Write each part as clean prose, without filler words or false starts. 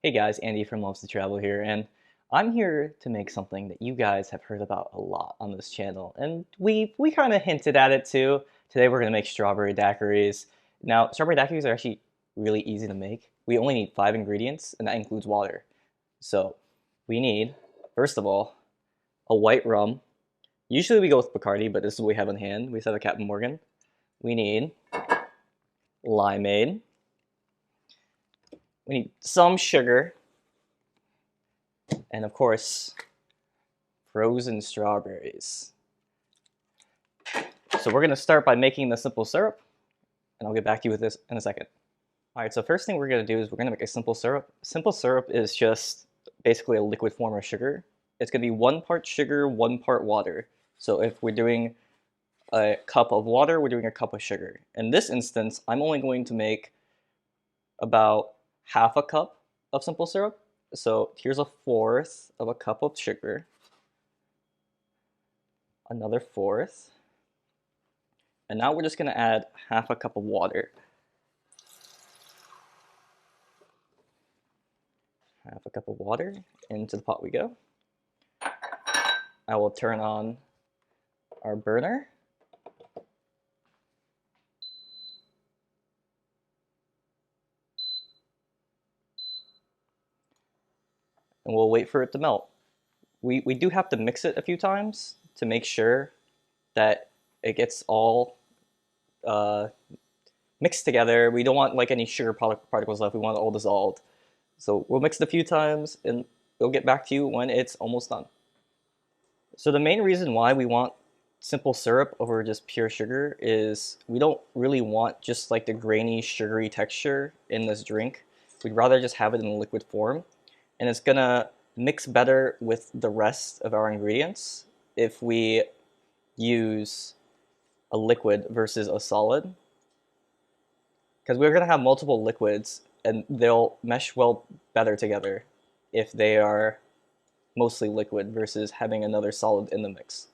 Hey guys, Andy from Loves to Travel here, and I'm here to make something that you guys have heard about a lot on this channel, and we kind of hinted at it too. Today we're gonna make strawberry daiquiris. Now, strawberry daiquiris are actually really easy to make. We only need 5 ingredients, and that includes water. So we need, first of all, a white rum. Usually we go with Bacardi, but this is what we have on hand. We just have a Captain Morgan. We need limeade. We need some sugar, and of course, frozen strawberries. So we're going to start by making the simple syrup, and I'll get back to you with this in a second. All right, so first thing we're going to do is we're going to make a simple syrup. Simple syrup is just basically a liquid form of sugar. It's going to be 1 part sugar, 1 part water. So if we're doing a cup of water, we're doing a cup of sugar. In this instance, I'm only going to make about half a cup of simple syrup. So here's 1/4 of a cup of sugar, another 1/4, and now we're just going to add half a cup of water. Half a cup of water, into the pot we go. I will turn on our burner. And we'll wait for it to melt. We do have to mix it a few times to make sure that it gets all mixed together. We don't want like any sugar particles left. We want it all dissolved. So we'll mix it a few times and we'll get back to you when it's almost done. So the main reason why we want simple syrup over just pure sugar is we don't really want just like the grainy sugary texture in this drink. We'd rather just have it in liquid form, and it's gonna mix better with the rest of our ingredients if we use a liquid versus a solid, because we're gonna have multiple liquids and they'll mesh well better together if they are mostly liquid versus having another solid in the mix.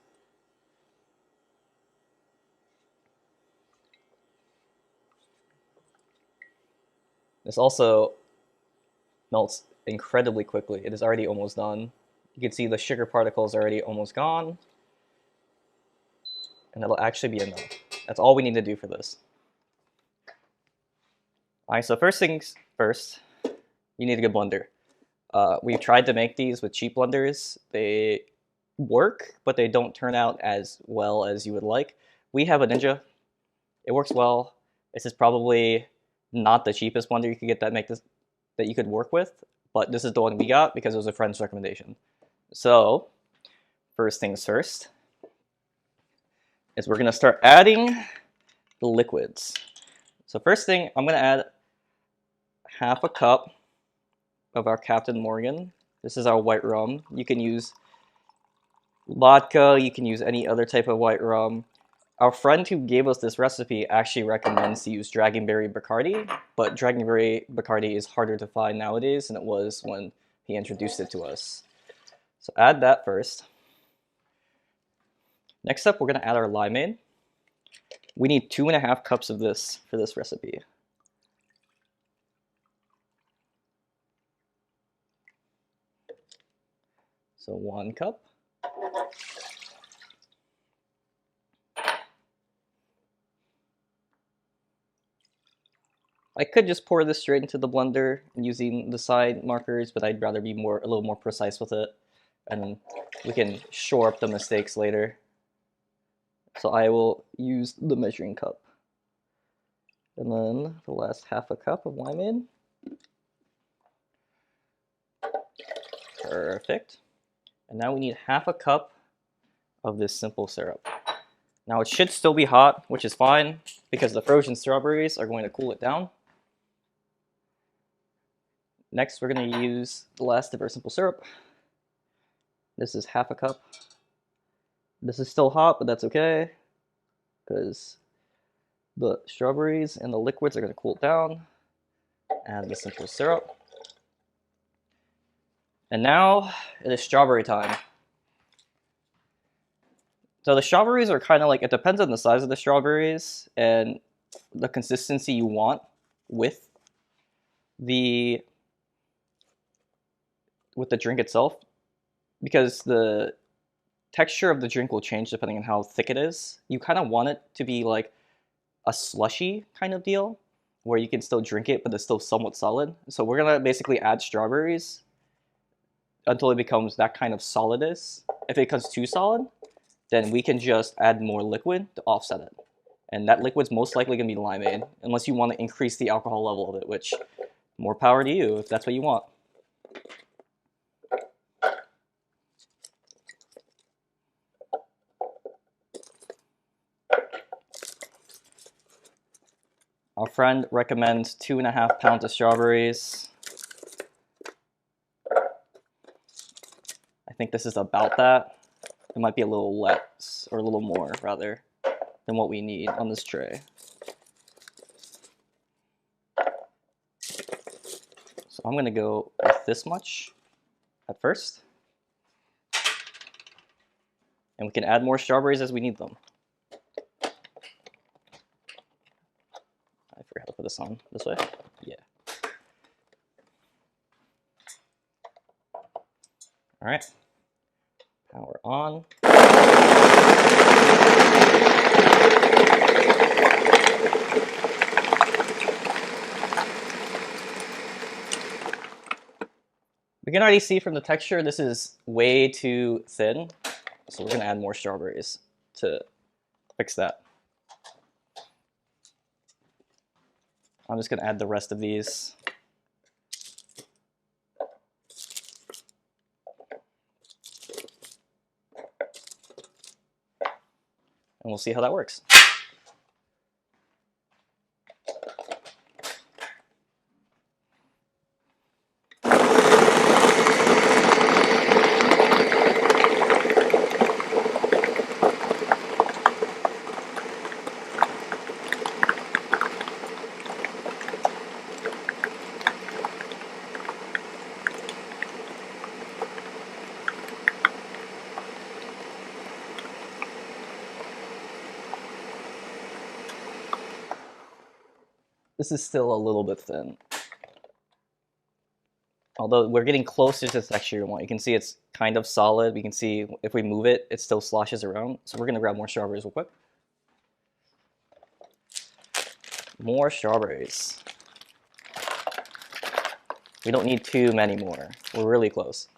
This also melts incredibly quickly. It is already almost done. You can see the sugar particles are already almost gone, and that'll actually be enough. That's all we need to do for this. Alright, so first things first, you need a good blender. We've tried to make these with cheap blenders. They work, but they don't turn out as well as you would like. We have a Ninja. It works well. This is probably not the cheapest blender you could get that you could work with, but this is the one we got because it was a friend's recommendation. So, first things first is we're going to start adding the liquids. So first thing, I'm going to add half a cup of our Captain Morgan. This is our white rum. You can use vodka, you can use any other type of white rum. Our friend who gave us this recipe actually recommends to use Dragonberry Bacardi, but Dragonberry Bacardi is harder to find nowadays than it was when he introduced it to us. So add that first. Next up, we're going to add our limeade. We need 2.5 cups of this for this recipe. So 1 cup. I could just pour this straight into the blender using the side markers, but I'd rather be a little more precise with it, and we can shore up the mistakes later. So I will use the measuring cup. And then the last half a cup of limeade. Perfect. And now we need half a cup of this simple syrup. Now it should still be hot, which is fine, because the frozen strawberries are going to cool it down. Next, we're going to use the last of our simple syrup. This is half a cup. This is still hot, but that's okay, because the strawberries and the liquids are going to cool it down. Add the simple syrup. And now it is strawberry time. So the strawberries are kind of like, it depends on the size of the strawberries and the consistency you want with the with the drink itself, because the texture of the drink will change depending on how thick it is. You kind of want it to be like a slushy kind of deal, where you can still drink it, but it's still somewhat solid. So we're gonna basically add strawberries until it becomes that kind of solidness. If it becomes too solid, then we can just add more liquid to offset it. And that liquid's most likely gonna be limeade, unless you want to increase the alcohol level of it, which more power to you if that's what you want. Our friend recommends 2.5 pounds of strawberries. I think this is about that. It might be a little less, or a little more rather, than what we need on this tray. So I'm gonna go with this much at first. And we can add more strawberries as we need them. I forgot to put this on this way. Yeah. All right. Power on. We can already see from the texture this is way too thin, so we're gonna add more strawberries to fix that. I'm just gonna add the rest of these. And we'll see how that works. This is still a little bit thin. Although we're getting closer to the texture you want. You can see it's kind of solid. We can see if we move it, it still sloshes around. So we're gonna grab more strawberries real quick. More strawberries. We don't need too many more. We're really close.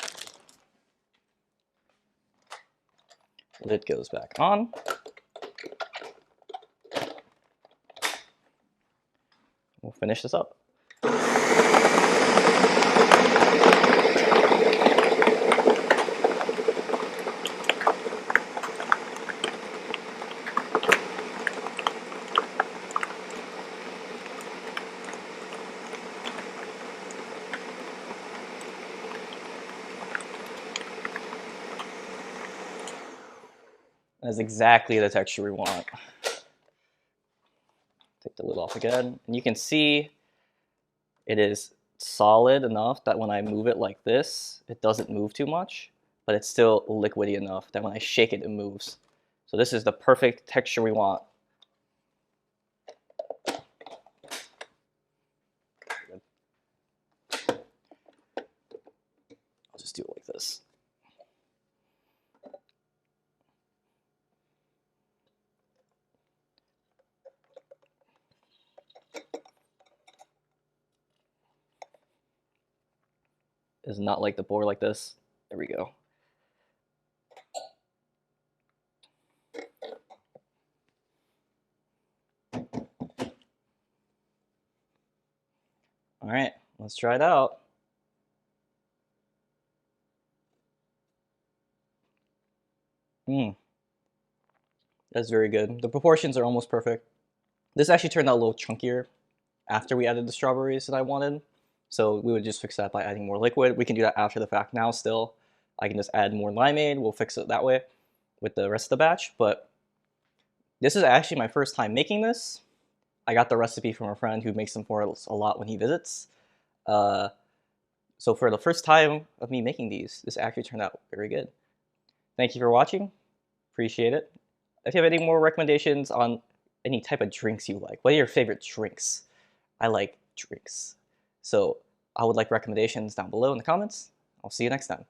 Lid goes back on. We'll finish this up. That's exactly the texture we want. Take the lid off again, and you can see it is solid enough that when I move it like this, it doesn't move too much, but it's still liquidy enough that when I shake it, it moves. So this is the perfect texture we want. I'll just do it like this. Is not like the pour like this. There we go. All right, let's try it out. That's very good. The proportions are almost perfect. This actually turned out a little chunkier after we added the strawberries that I wanted. So we would just fix that by adding more liquid. We can do that after the fact now still. I can just add more limeade. We'll fix it that way with the rest of the batch. But this is actually my first time making this. I got the recipe from a friend who makes them for us a lot when he visits. So for the first time of me making these, this actually turned out very good. Thank you for watching. Appreciate it. If you have any more recommendations on any type of drinks you like, what are your favorite drinks? I like drinks. So I would like recommendations down below in the comments. I'll see you next time.